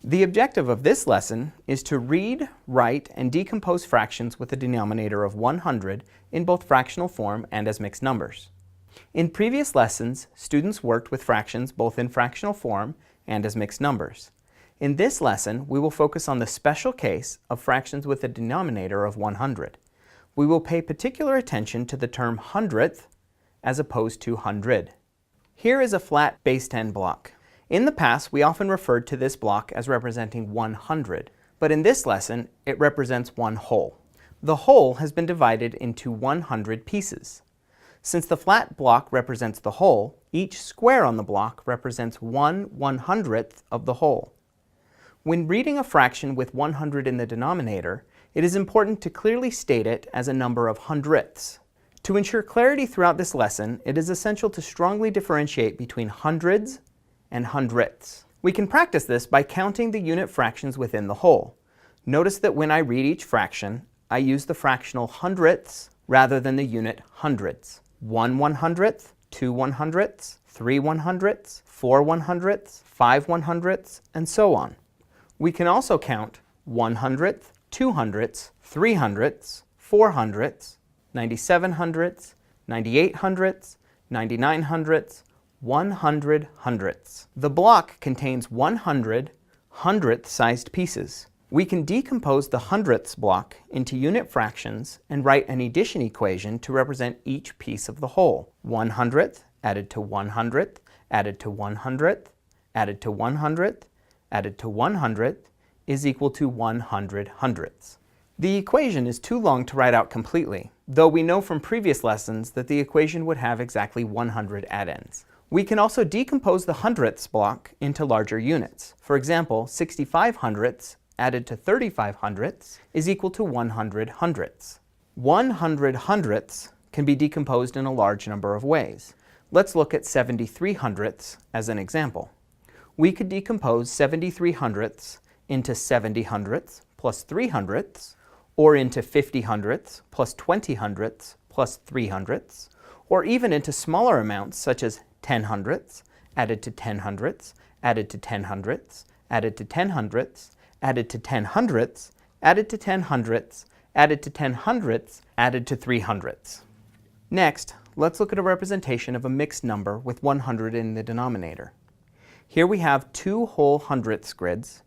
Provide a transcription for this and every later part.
The objective of this lesson is to read, write, and decompose fractions with a denominator of 100 in both fractional form and as mixed numbers. In previous lessons, students worked with fractions both in fractional form and as mixed numbers. In this lesson, we will focus on the special case of fractions with a denominator of 100. We will pay particular attention to the term hundredth as opposed to hundred. Here is a flat base 10 block. In the past, we often referred to this block as representing 100, but in this lesson, it represents one whole. The whole has been divided into 100 pieces. Since the flat block represents the whole, each square on the block represents 1/100th of the whole. When reading a fraction with 100 in the denominator, it is important to clearly state it as a number of hundredths. To ensure clarity throughout this lesson, it is essential to strongly differentiate between hundreds and hundredths. We can practice this by counting the unit fractions within the whole. Notice that when I read each fraction, I use the fractional hundredths rather than the unit hundreds. 1/100th, 2/100ths, 3/100ths, 4/100ths, 5/100ths, and so on. We can also count 100th, 200ths, 300ths, 400ths, 9700ths, 9800ths, 9900ths, 100 hundredths. The block contains 100 hundredth-sized pieces. We can decompose the hundredths block into unit fractions and write an addition equation to represent each piece of the whole. 100th added to 100th, added to 100th, added to 100th, added to 100th is equal to 100 hundredths. The equation is too long to write out completely, though we know from previous lessons that the equation would have exactly 100 addends. We can also decompose the hundredths block into larger units. For example, 65 hundredths added to 35 hundredths is equal to 100 hundredths. 100 hundredths can be decomposed in a large number of ways. Let's look at 73 hundredths as an example. We could decompose 73 hundredths into 70 hundredths plus 3 hundredths, or into 50 hundredths plus 20 hundredths plus 3 hundredths, or even into smaller amounts such as 10 hundredths, added to 10 hundredths, added to 10 hundredths, added to 10 hundredths, added to 10 hundredths, added to 10 hundredths, added to 10 hundredths, added to 3 hundredths. Next, let's look at a representation of a mixed number with 100 in the denominator. Here we have two whole hundredths grids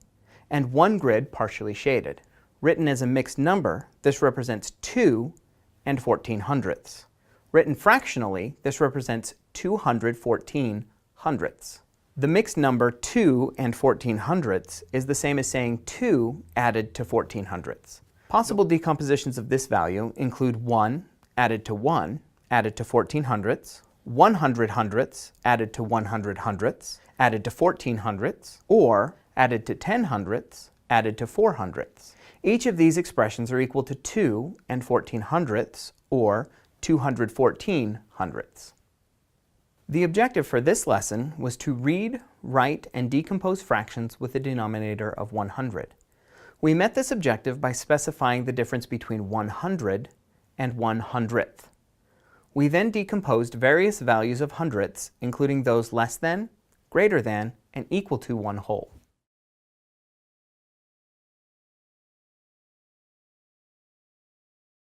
and one grid partially shaded. Written as a mixed number, this represents 2 and 14 hundredths. Written fractionally, this represents 214 hundredths. The mixed number 2 and 14 hundredths is the same as saying 2 added to 14 hundredths. Possible decompositions of this value include 1 added to 1 added to 14 hundredths, 100 hundredths added to 100 hundredths added to 14 hundredths, or added to 10 hundredths added to 4 hundredths. Each of these expressions are equal to 2 and 14 hundredths, or 214 hundredths. The objective for this lesson was to read, write, and decompose fractions with a denominator of 100. We met this objective by specifying the difference between 100 and 100th. We then decomposed various values of hundredths, including those less than, greater than, and equal to one whole.